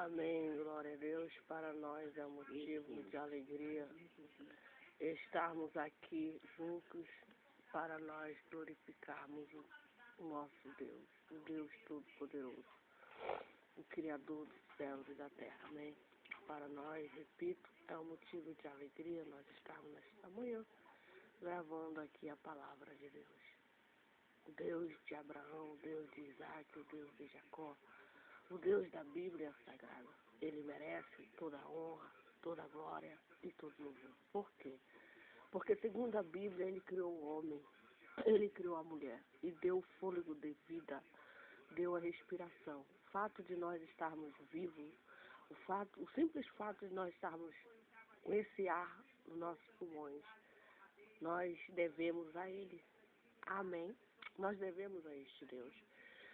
Amém, glória a Deus. Para nós é um motivo de alegria estarmos aqui juntos para nós glorificarmos o nosso Deus, o Deus Todo-Poderoso, o Criador dos céus e da terra. Amém. Para nós, repito, é um motivo de alegria nós estarmos nesta manhã gravando aqui a palavra de Deus. O Deus de Abraão, o Deus de Isaac, o Deus de Jacó, o Deus da Bíblia Sagrada. Ele merece toda a honra, toda a glória e todo louvor. Por quê? Porque segundo a Bíblia, ele criou o homem, ele criou a mulher e deu o fôlego de vida, deu a respiração. O fato de nós estarmos vivos, o simples fato de nós estarmos com esse ar nos nossos pulmões, nós devemos a ele. Amém? Nós devemos a este Deus.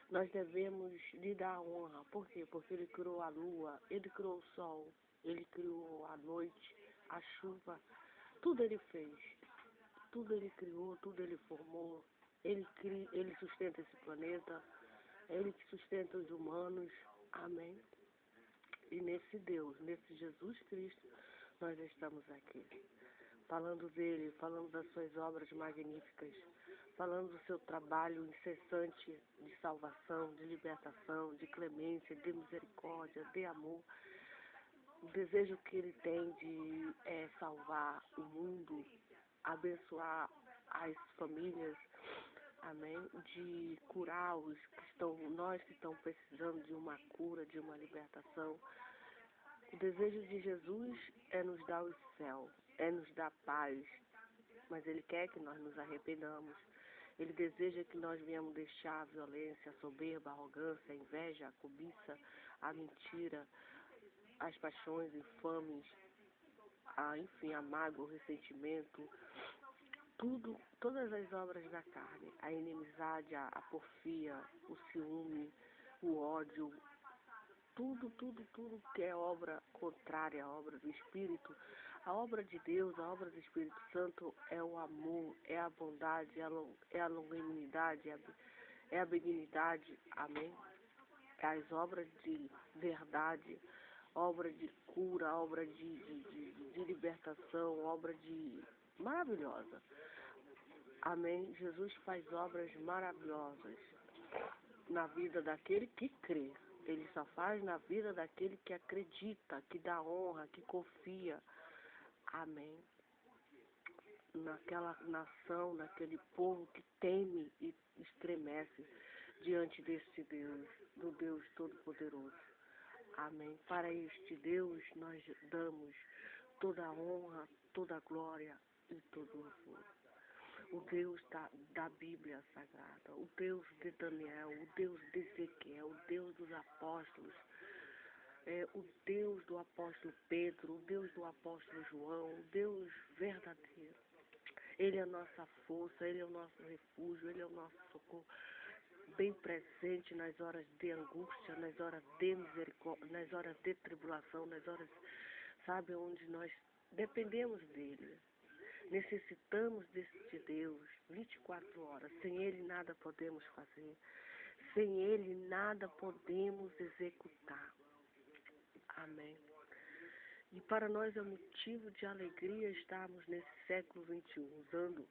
Nós devemos lhe dar honra. Por quê? Porque ele criou a lua, ele criou o sol, ele criou a noite, a chuva. Tudo ele fez. Tudo ele criou, tudo ele formou. Ele sustenta esse planeta. Ele que sustenta os humanos. Amém? E nesse Deus, nesse Jesus Cristo, nós estamos aqui. Falando dele, falando das suas obras magníficas, falando do seu trabalho incessante de salvação, de libertação, de clemência, de misericórdia, de amor. O desejo que ele tem de salvar o mundo, abençoar as famílias, amém? De curar nós que estamos precisando de uma cura, de uma libertação. O desejo de Jesus é nos dar o céu, é nos dar paz, mas ele quer que nós nos arrependamos. Ele deseja que nós venhamos deixar a violência, a soberba, a arrogância, a inveja, a cobiça, a mentira, as paixões infames, enfim, a mágoa, o ressentimento, todas as obras da carne, a inimizade, a porfia, o ciúme, o ódio, tudo que é obra contrária à obra do Espírito. A obra de Deus, a obra do Espírito Santo é o amor, é a bondade, é a longanimidade, é a benignidade, amém? É as obras de verdade, obra de cura, obra de libertação, obra maravilhosa. Amém? Jesus faz obras maravilhosas na vida daquele que crê. Ele só faz na vida daquele que acredita, que dá honra, que confia. Amém. Naquela nação, naquele povo que teme e estremece diante deste Deus, do Deus Todo-Poderoso. Amém. Para este Deus nós damos toda a honra, toda a glória e todo o louvor. O Deus da Bíblia Sagrada, o Deus de Daniel, o Deus de Ezequiel, o Deus dos apóstolos, o Deus do apóstolo Pedro, o Deus do apóstolo João, o Deus verdadeiro. Ele é a nossa força, ele é o nosso refúgio, ele é o nosso socorro, bem presente nas horas de angústia, nas horas de misericórdia, nas horas de tribulação, nas horas, sabe, onde nós dependemos dele. Necessitamos deste Deus 24 horas. Sem ele nada podemos fazer. Sem ele nada podemos executar. Amém. E para nós é motivo de alegria estarmos nesse século XXI, usando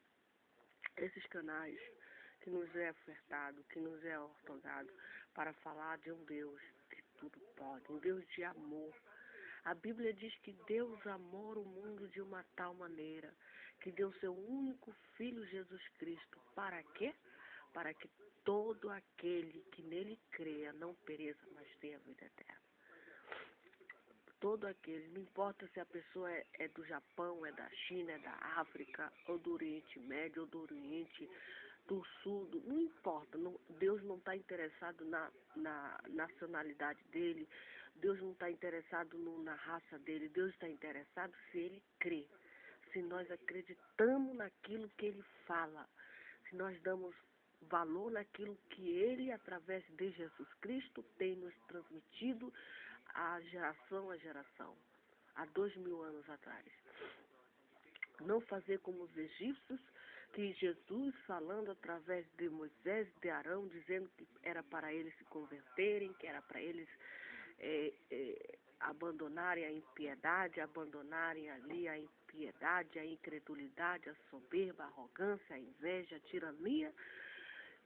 esses canais que nos é ofertado, que nos é otorgado, para falar de um Deus que tudo pode, um Deus de amor. A Bíblia diz que Deus amou o mundo de uma tal maneira que deu seu único Filho Jesus Cristo. Para quê? Para que todo aquele que nele creia não pereça, mas tenha vida eterna. Todo aquele, não importa se a pessoa é do Japão, é da China, é da África, ou do Oriente Médio, ou do Oriente do Sul, não importa. Deus não está interessado na nacionalidade dele, Deus não está interessado na raça dele, Deus está interessado se ele crê. Se nós acreditamos naquilo que ele fala, se nós damos valor naquilo que ele, através de Jesus Cristo, tem nos transmitido a geração a geração, há 2000 anos atrás. Não fazer como os egípcios, que Jesus, falando através de Moisés, de Arão, dizendo que era para eles se converterem, que era para eles abandonarem a impiedade, abandonarem ali a impiedade, a incredulidade, a soberba, a arrogância, a inveja, a tirania,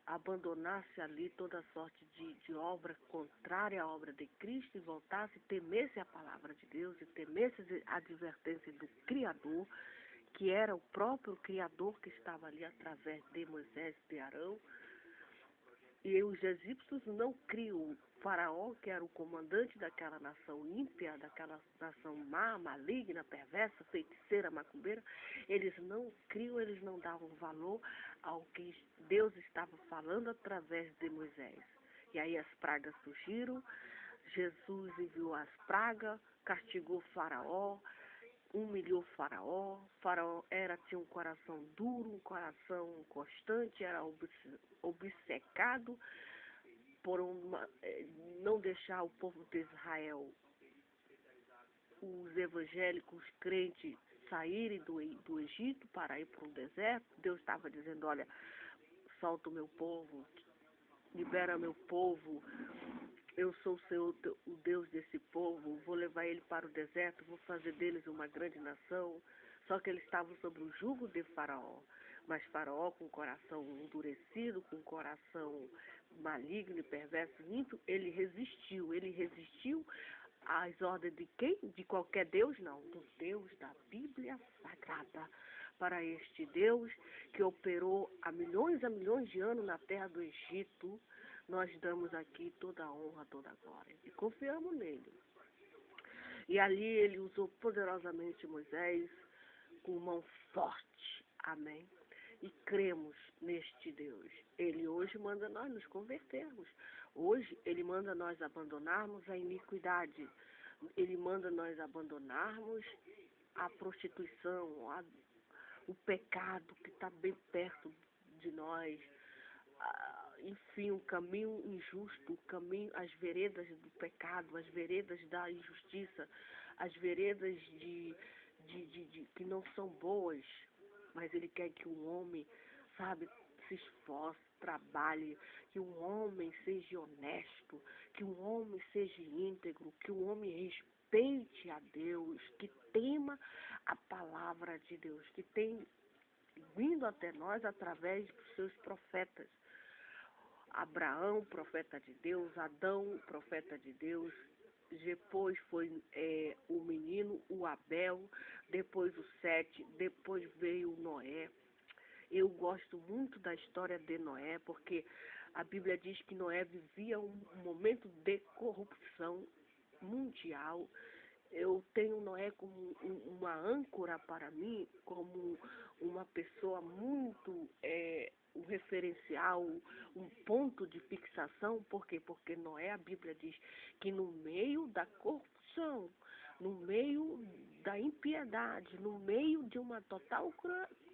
abandonasse ali toda sorte de obra contrária à obra de Cristo e voltasse, temesse a palavra de Deus e temesse a advertência do Criador, que era o próprio Criador que estava ali através de Moisés e de Arão. E os egípcios não criam o faraó, que era o comandante daquela nação ímpia, daquela nação má, maligna, perversa, feiticeira, macumbeira. Eles não criam, eles não davam valor ao que Deus estava falando através de Moisés. E aí as pragas surgiram, Jesus enviou as pragas, castigou o faraó, humilhou o faraó. Faraó tinha um coração duro, um coração constante, era obcecado por não deixar o povo de Israel, os evangélicos crentes, saírem do Egito para ir para um deserto. Deus estava dizendo, olha, solta o meu povo, libera meu povo, eu sou o Senhor, o Deus desse povo, vou levar ele para o deserto, vou fazer deles uma grande nação. Só que eles estavam sob o jugo de Faraó. Mas Faraó, com o coração endurecido, com o coração maligno e perverso, ele resistiu às ordens de quem? De qualquer Deus? Não, do Deus da Bíblia Sagrada. Para este Deus que operou há milhões de anos na terra do Egito, nós damos aqui toda a honra, toda a glória. E confiamos nele. E ali ele usou poderosamente Moisés com mão forte. Amém. E cremos neste Deus. Ele hoje manda nós nos convertermos. Hoje ele manda nós abandonarmos a iniquidade. Ele manda nós abandonarmos a prostituição, o pecado que está bem perto de nós. Enfim, o caminho injusto, as veredas do pecado, as veredas da injustiça, as veredas que não são boas, mas ele quer que o homem, sabe, se esforce, trabalhe, que o homem seja honesto, que o homem seja íntegro, que o homem respeite a Deus, que tema a palavra de Deus, que tem vindo até nós através dos seus profetas. Abraão, profeta de Deus, Adão, profeta de Deus, depois foi o menino, o Abel, depois o Sete, depois veio o Noé. Eu gosto muito da história de Noé, porque a Bíblia diz que Noé vivia um momento de corrupção mundial. Eu tenho Noé como uma âncora para mim, como uma pessoa muito, um referencial, um ponto de fixação. Por quê? Porque Noé, a Bíblia diz que no meio da corrupção, no meio da impiedade, no meio de uma total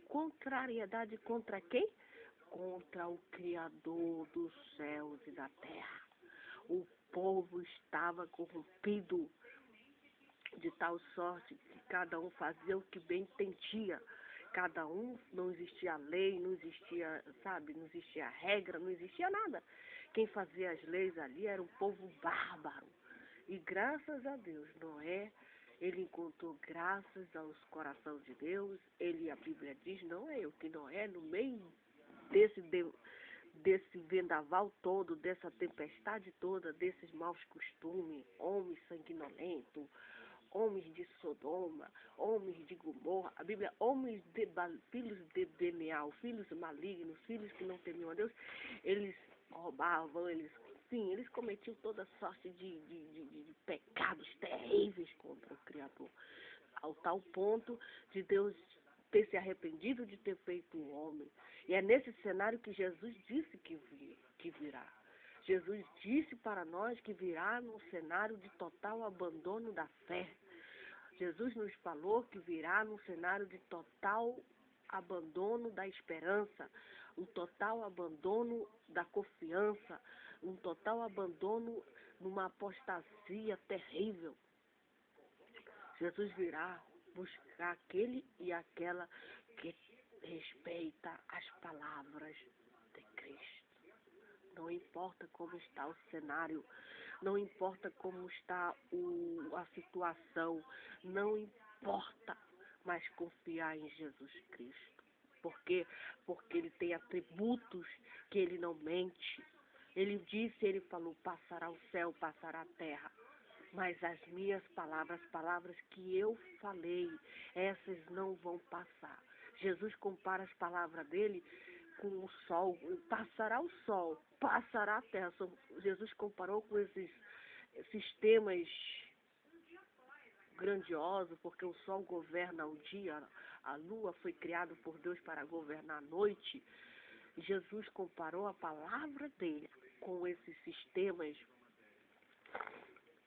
contrariedade contra quem? Contra o Criador dos céus e da terra. O povo estava corrompido de tal sorte que cada um fazia o que bem entendia. Cada um, não existia lei, não existia, sabe, não existia regra, não existia nada. Quem fazia as leis ali era um povo bárbaro. E graças a Deus, Noé, ele encontrou graças aos corações de Deus. A Bíblia diz, não é eu, que Noé, no meio desse vendaval todo, dessa tempestade toda, desses maus costumes, homens sanguinolentos, homens de Sodoma, homens de Gomorra, a Bíblia, filhos de Belial, filhos malignos, filhos que não temiam a Deus, eles roubavam, eles cometiam toda sorte de pecados terríveis contra o Criador, ao tal ponto de Deus ter se arrependido de ter feito um homem. E é nesse cenário que Jesus disse que virá. Jesus disse para nós que virá num cenário de total abandono da fé. Jesus nos falou que virá num cenário de total abandono da esperança, um total abandono da confiança, um total abandono numa apostasia terrível. Jesus virá buscar aquele e aquela que respeita as palavras de Cristo. Não importa como está o cenário, não importa como está a situação, não importa, mas confiar em Jesus Cristo. Por quê? Porque ele tem atributos que ele não mente. Ele disse, ele falou, passará o céu, passará a terra. Mas as minhas palavras, as palavras que eu falei, essas não vão passar. Jesus compara as palavras dele com o sol. Passará o sol, passará a terra. Jesus comparou com esses sistemas grandiosos, porque o sol governa o dia, a lua foi criada por Deus para governar a noite. Jesus comparou a palavra dele com esses sistemas,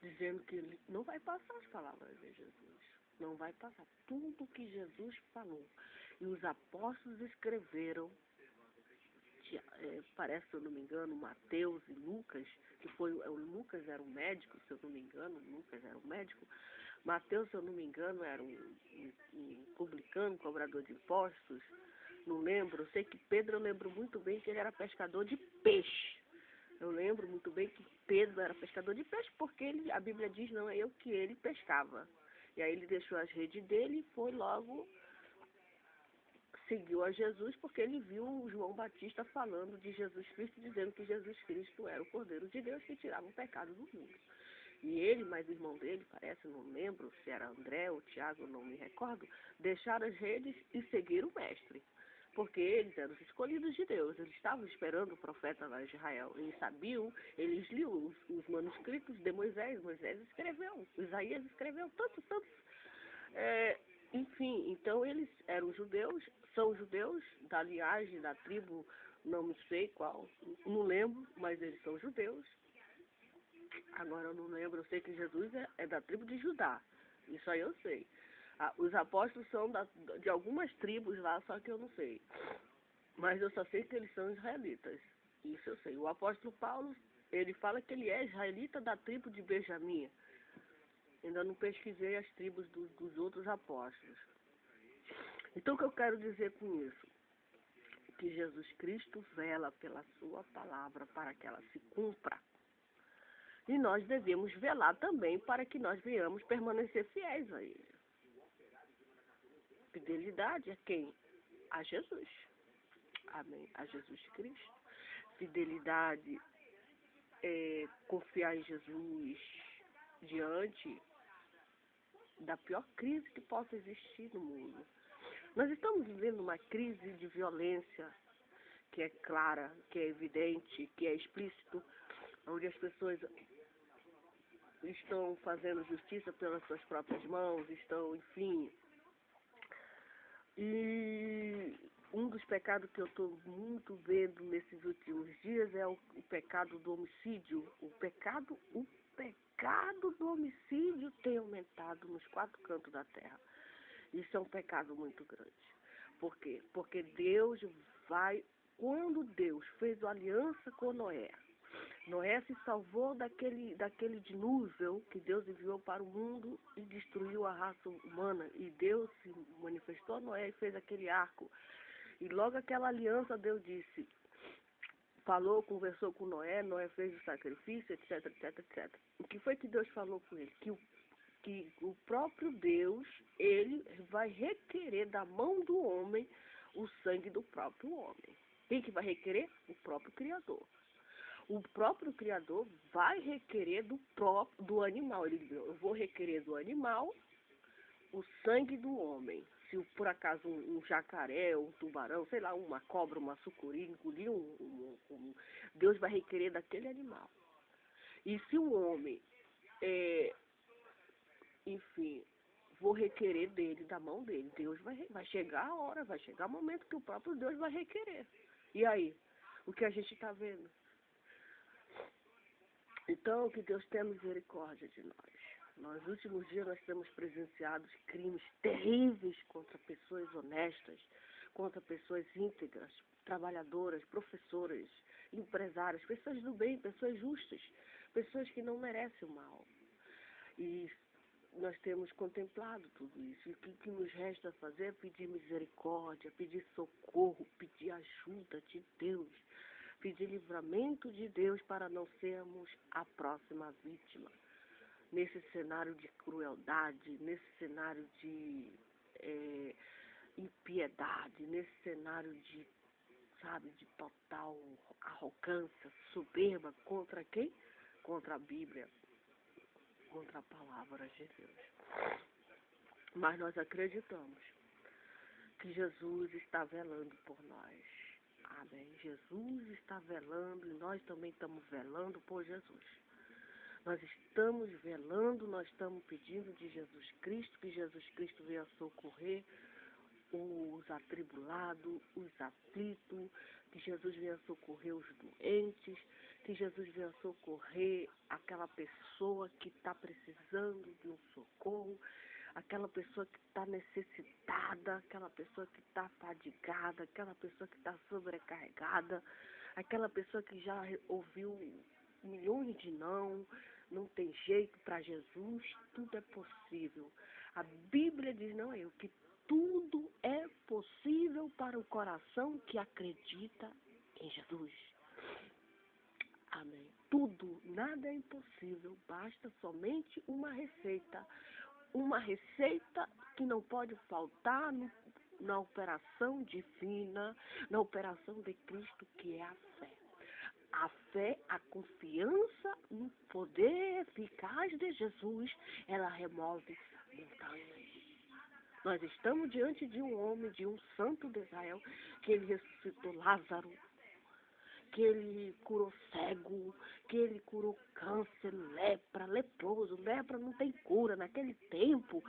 dizendo que ele não vai passar as palavras de Jesus. Não vai passar tudo que Jesus falou. E os apóstolos escreveram, parece, se eu não me engano, Mateus e Lucas, que foi, o Lucas era um médico, se eu não me engano, Lucas era um médico. Mateus, se eu não me engano, era um publicano, cobrador de impostos. Não lembro, eu sei que Pedro, eu lembro muito bem que ele era pescador de peixe. Eu lembro muito bem que Pedro era pescador de peixe, porque ele, a Bíblia diz, não é eu que ele pescava. E aí ele deixou as redes dele e foi logo, seguiu a Jesus, porque ele viu o João Batista falando de Jesus Cristo, dizendo que Jesus Cristo era o Cordeiro de Deus que tirava o pecado do mundo. E ele, mais o irmão dele, parece, não lembro se era André ou Tiago, não me recordo, deixaram as redes e seguiram o mestre. Porque eles eram os escolhidos de Deus, eles estavam esperando o profeta lá de Israel. Eles sabiam, eles liam os manuscritos de Moisés, Moisés escreveu, Isaías escreveu, tantos. Enfim, então eles eram judeus, são judeus, da linhagem, da tribo, não me sei qual, não lembro, mas eles são judeus. Agora eu não lembro, eu sei que Jesus é da tribo de Judá, isso aí eu sei. Os apóstolos são de algumas tribos lá, só que eu não sei. Mas eu só sei que eles são israelitas, isso eu sei. O apóstolo Paulo, ele fala que ele é israelita da tribo de Benjamim. Ainda não pesquisei as tribos dos outros apóstolos. Então o que eu quero dizer com isso? Que Jesus Cristo vela pela sua palavra para que ela se cumpra. E nós devemos velar também para que nós venhamos permanecer fiéis a Ele. Fidelidade a quem? A Jesus. Amém. A Jesus Cristo. Fidelidade é confiar em Jesus diante da pior crise que possa existir no mundo. Nós estamos vivendo uma crise de violência que é clara, que é evidente, que é explícito, onde as pessoas estão fazendo justiça pelas suas próprias mãos, estão, enfim. E um dos pecados que eu estou muito vendo nesses últimos dias é o pecado do homicídio. O pecado do homicídio tem aumentado nos 4 cantos da terra. Isso é um pecado muito grande. Por quê? Porque Deus vai, quando Deus fez uma aliança com Noé, Noé se salvou daquele dilúvio que Deus enviou para o mundo e destruiu a raça humana. E Deus se manifestou a Noé e fez aquele arco. E logo aquela aliança Deus disse, falou, conversou com Noé, Noé fez o sacrifício, etc, etc, etc. O que foi que Deus falou com ele? Que o próprio Deus, ele vai requerer da mão do homem o sangue do próprio homem. Quem que vai requerer? O próprio Criador. O próprio Criador vai requerer do animal. Ele diz, eu vou requerer do animal o sangue do homem. Se por acaso um jacaré, um tubarão, sei lá, uma cobra, uma sucuri, engolir Deus vai requerer daquele animal. E se o homem, enfim, vou requerer dele, da mão dele, Deus vai chegar a hora, vai chegar o momento que o próprio Deus vai requerer. E aí, o que a gente está vendo? Então, que Deus tenha misericórdia de nós. Nos últimos dias nós temos presenciado crimes terríveis contra pessoas honestas, contra pessoas íntegras, trabalhadoras, professoras, empresárias, pessoas do bem, pessoas justas, pessoas que não merecem o mal. E nós temos contemplado tudo isso. E o que nos resta fazer é pedir misericórdia, pedir socorro, pedir ajuda de Deus. Pedir livramento de Deus para não sermos a próxima vítima. Nesse cenário de crueldade, nesse cenário de impiedade, nesse cenário de, sabe, de total arrogância, soberba, contra quem? Contra a Bíblia, contra a palavra de Deus. Mas nós acreditamos que Jesus está velando por nós. Amém. Jesus está velando e nós também estamos velando por Jesus. Nós estamos velando, nós estamos pedindo de Jesus Cristo, que Jesus Cristo venha socorrer os atribulados, os aflitos, que Jesus venha socorrer os doentes, que Jesus venha socorrer aquela pessoa que está precisando de um socorro, aquela pessoa que está necessitada, aquela pessoa que está fadigada, aquela pessoa que está sobrecarregada, aquela pessoa que já ouviu milhões de não tem jeito para Jesus, tudo é possível. A Bíblia diz, não é eu, que tudo é possível para o coração que acredita em Jesus. Amém. Tudo, nada é impossível, basta somente uma receita. Uma receita que não pode faltar na operação divina, na operação de Cristo, que é a fé. A fé, a confiança no poder eficaz de Jesus, ela remove montanhas. Nós estamos diante de um homem, de um santo de Israel, que ele ressuscitou Lázaro, que ele curou cego, que ele curou câncer, lepra, leproso. Lepra não tem cura naquele tempo.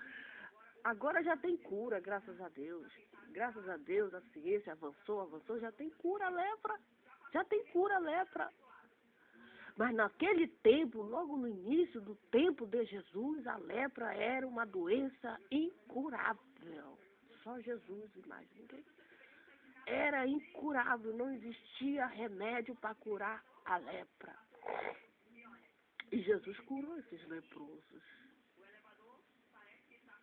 Agora já tem cura, graças a Deus. Graças a Deus a ciência avançou, já tem cura a lepra. Já tem cura a lepra. Mas naquele tempo, logo no início do tempo de Jesus, a lepra era uma doença incurável. Só Jesus e mais ninguém. Era incurável, não existia remédio para curar a lepra. E Jesus curou esses leprosos.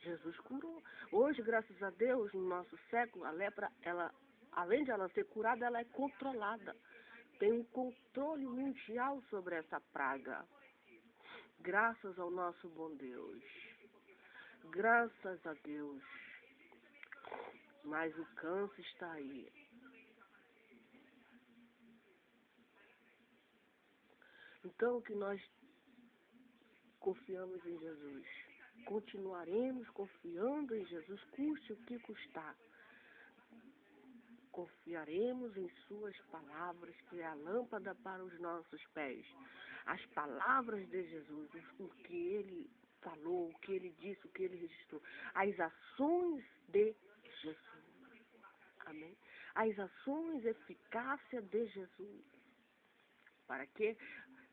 Jesus curou. Hoje, graças a Deus, no nosso século, a lepra, ela, além de ela ser curada, ela é controlada. Tem um controle mundial sobre essa praga. Graças ao nosso bom Deus. Graças a Deus. Mas o câncer está aí. Então, que nós confiamos em Jesus. Continuaremos confiando em Jesus, custe o que custar. Confiaremos em suas palavras, que é a lâmpada para os nossos pés. As palavras de Jesus, o que ele falou, o que ele disse, o que ele registrou. As ações de Jesus. Amém? As ações eficácia de Jesus. Para quê?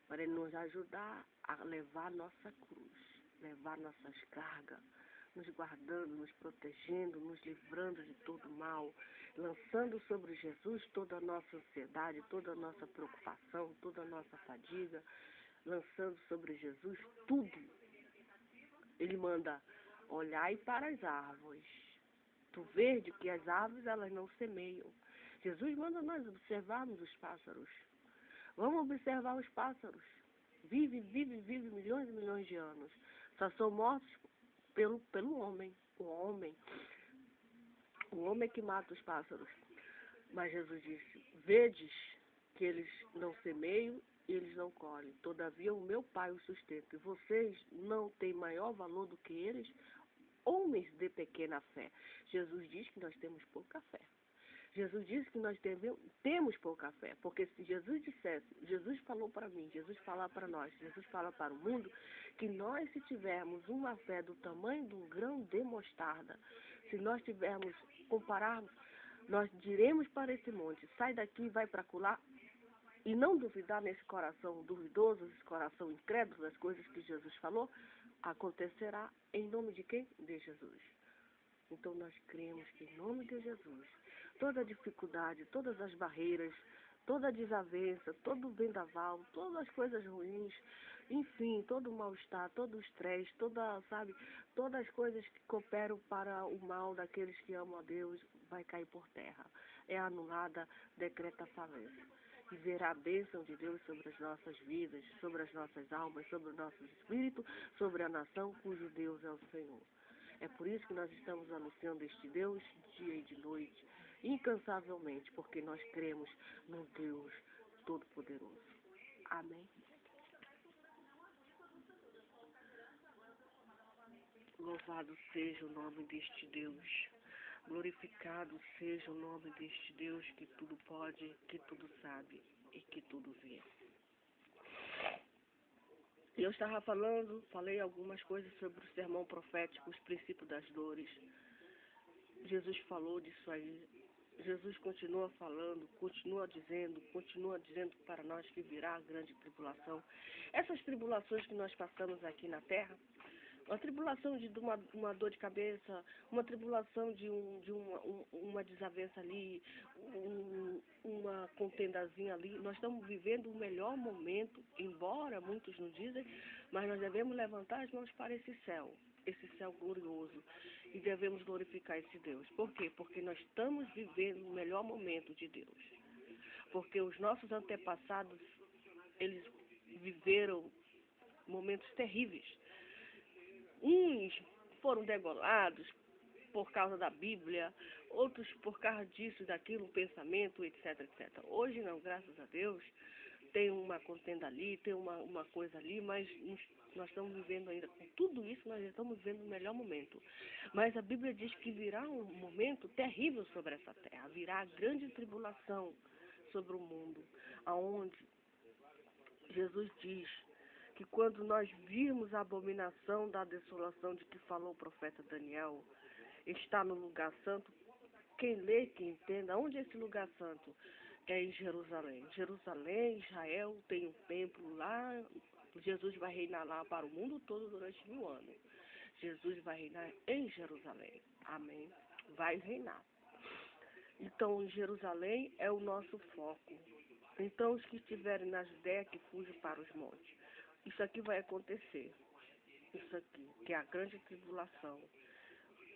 Para ele nos ajudar a levar nossa cruz, levar nossas cargas, nos guardando, nos protegendo, nos livrando de todo mal, lançando sobre Jesus toda a nossa ansiedade, toda a nossa preocupação, toda a nossa fadiga, lançando sobre Jesus tudo. Ele manda olhar para as árvores. Tu vês que as árvores elas não semeiam. Jesus manda nós observarmos os pássaros. Vamos observar os pássaros. Vive milhões e milhões de anos. Só são mortos pelo homem. O homem que mata os pássaros. Mas Jesus disse, vedes que eles não semeiam e eles não colhem. Todavia o meu Pai os sustenta. E vocês não têm maior valor do que eles? Homens de pequena fé. Jesus diz que nós temos pouca fé. Jesus disse que nós temos pouca fé, porque se Jesus dissesse, Jesus falou para mim, Jesus fala para nós, Jesus fala para o mundo, que nós se tivermos uma fé do tamanho de um grão de mostarda, se nós tivermos, compararmos, nós diremos para esse monte, sai daqui e vai para acolá, e não duvidar nesse coração duvidoso, esse coração incrédulo das coisas que Jesus falou, acontecerá em nome de quem? De Jesus. Então nós cremos que em nome de Jesus, toda dificuldade, todas as barreiras, toda a desavença, todo o vendaval, todas as coisas ruins, enfim, todo o mal-estar, todo o estresse, todas as coisas que cooperam para o mal daqueles que amam a Deus, vai cair por terra. É anulada, decreta falência. e verá a bênção de Deus sobre as nossas vidas, sobre as nossas almas, sobre o nosso espírito, sobre a nação cujo Deus é o Senhor. É por isso que nós estamos anunciando este Deus dia e de noite, incansavelmente, porque nós cremos no Deus Todo-Poderoso. Amém. Louvado seja o nome deste Deus. Glorificado seja o nome deste Deus que tudo pode, que tudo sabe e que tudo vê. Eu estava falei algumas coisas sobre o sermão profético, os princípios das dores. Jesus falou disso aí. Jesus continua falando, continua dizendo para nós que virá a grande tribulação. Essas tribulações que nós passamos aqui na terra, uma tribulação de uma dor de cabeça, uma tribulação de uma desavença ali, uma contendazinha ali. Nós estamos vivendo o melhor momento, embora muitos não dizem, mas nós devemos levantar as mãos para esse céu glorioso, e devemos glorificar esse Deus. Por quê? Porque nós estamos vivendo o melhor momento de Deus. Porque os nossos antepassados, eles viveram momentos terríveis. Uns foram degolados por causa da Bíblia, outros por causa disso, daquilo, pensamento, etc, etc. Hoje não, graças a Deus, tem uma contenda ali, tem uma coisa ali, mas nós estamos vivendo ainda, com tudo isso, nós estamos vivendo o melhor momento. Mas a Bíblia diz que virá um momento terrível sobre essa terra, virá a grande tribulação sobre o mundo, aonde Jesus diz que quando nós virmos a abominação da desolação de que falou o profeta Daniel, está no lugar santo. Quem lê, quem entenda, onde é esse lugar santo? É em Jerusalém. Jerusalém, Israel, tem um templo lá, Jesus vai reinar lá para o mundo todo durante 1000 anos. Jesus vai reinar em Jerusalém. Amém. Vai reinar. Então, Jerusalém é o nosso foco. Então, os que estiverem na Judéia, que fujam para os montes. Isso aqui vai acontecer. Isso aqui, que é a grande tribulação.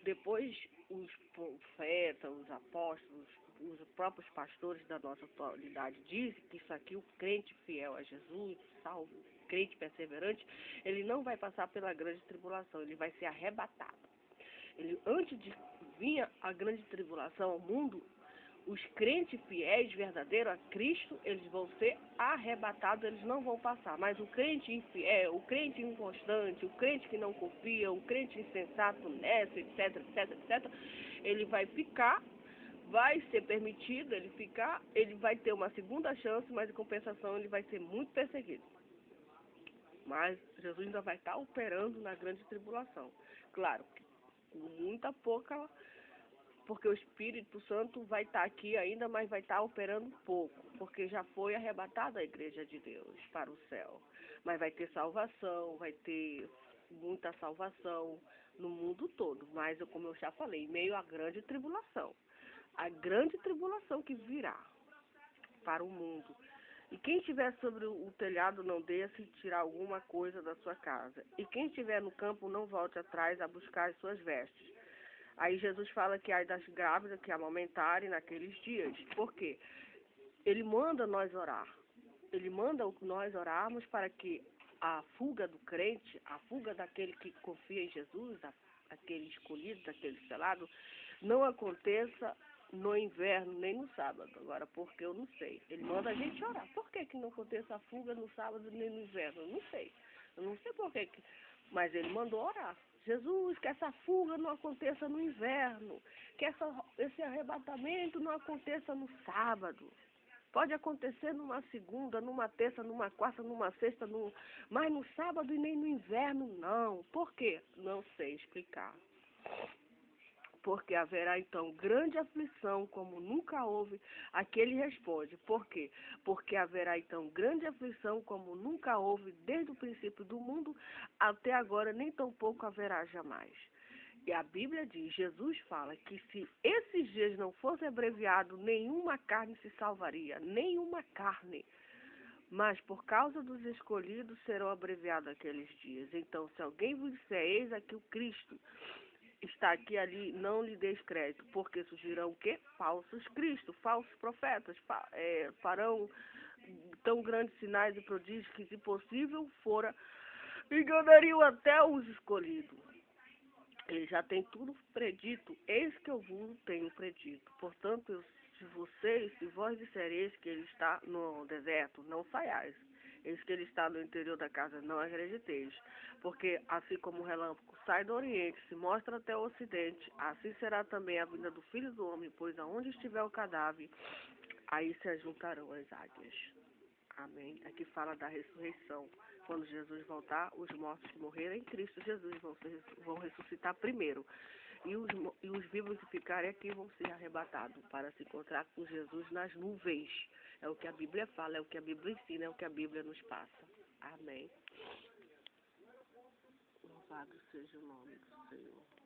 Depois, os profetas, os apóstolos, os próprios pastores da nossa atualidade dizem que isso aqui, o crente fiel a Jesus, salvo, crente perseverante, ele não vai passar pela grande tribulação, ele vai ser arrebatado. Antes de vir a grande tribulação ao mundo, os crentes fiéis, verdadeiros a Cristo, eles vão ser arrebatados, eles não vão passar. Mas o crente infiel, o crente inconstante, o crente que não confia, o crente insensato, necio, etc, etc, etc, ele vai ficar, vai ser permitido ele ficar, ele vai ter uma segunda chance, mas em compensação ele vai ser muito perseguido. Mas Jesus ainda vai estar operando na grande tribulação. Claro, com muita pouca... Porque o Espírito Santo vai estar aqui ainda, mas vai estar operando pouco, porque já foi arrebatada a igreja de Deus para o céu. Mas vai ter salvação, vai ter muita salvação no mundo todo, mas como eu já falei, em meio à grande tribulação. A grande tribulação que virá para o mundo. E quem estiver sobre o telhado não desça tirar alguma coisa da sua casa. E quem estiver no campo não volte atrás a buscar as suas vestes. Aí Jesus fala que ai das grávidas que amamentarem naqueles dias. Por quê? Ele manda nós orar. Ele manda nós orarmos para que a fuga do crente, a fuga daquele que confia em Jesus, daquele escolhido, daquele selado, não aconteça no inverno nem no sábado. Agora, porque eu não sei. Ele manda a gente orar. Por que não aconteça a fuga no sábado nem no inverno? Eu não sei. Eu não sei por que. Mas ele mandou orar. Jesus, que essa fuga não aconteça no inverno, que esse arrebatamento não aconteça no sábado. Pode acontecer numa segunda, numa terça, numa quarta, numa sexta, mas no sábado e nem no inverno não. Por quê? Não sei explicar. Porque haverá então grande aflição, como nunca houve. Aqui ele responde, por quê? Porque haverá então grande aflição, como nunca houve desde o princípio do mundo, até agora nem tampouco haverá jamais. E a Bíblia diz, Jesus fala que se esses dias não fossem abreviados, nenhuma carne se salvaria, nenhuma carne. Mas por causa dos escolhidos serão abreviados aqueles dias. Então, se alguém vos disser, eis aqui o Cristo, está aqui ali, não lhe deis crédito, porque surgirão o quê? Falsos cristos, falsos profetas, farão tão grandes sinais e prodígios que, se possível fora, enganariam até os escolhidos. Ele já tem tudo predito, eis que eu vos tenho predito. Portanto, se vós dissereis que ele está no deserto, não saiais. Eis que ele está no interior da casa, não acrediteis. Porque assim como o relâmpago sai do oriente, se mostra até o ocidente, assim será também a vinda do Filho do Homem, pois aonde estiver o cadáver, aí se ajuntarão as águias. Amém. Aqui fala da ressurreição. Quando Jesus voltar, os mortos que morreram em Cristo Jesus vão ressuscitar primeiro. E os vivos que ficarem aqui vão ser arrebatados para se encontrar com Jesus nas nuvens. É o que a Bíblia fala, é o que a Bíblia ensina, é o que a Bíblia nos passa. Amém. Louvado seja o nome do Senhor.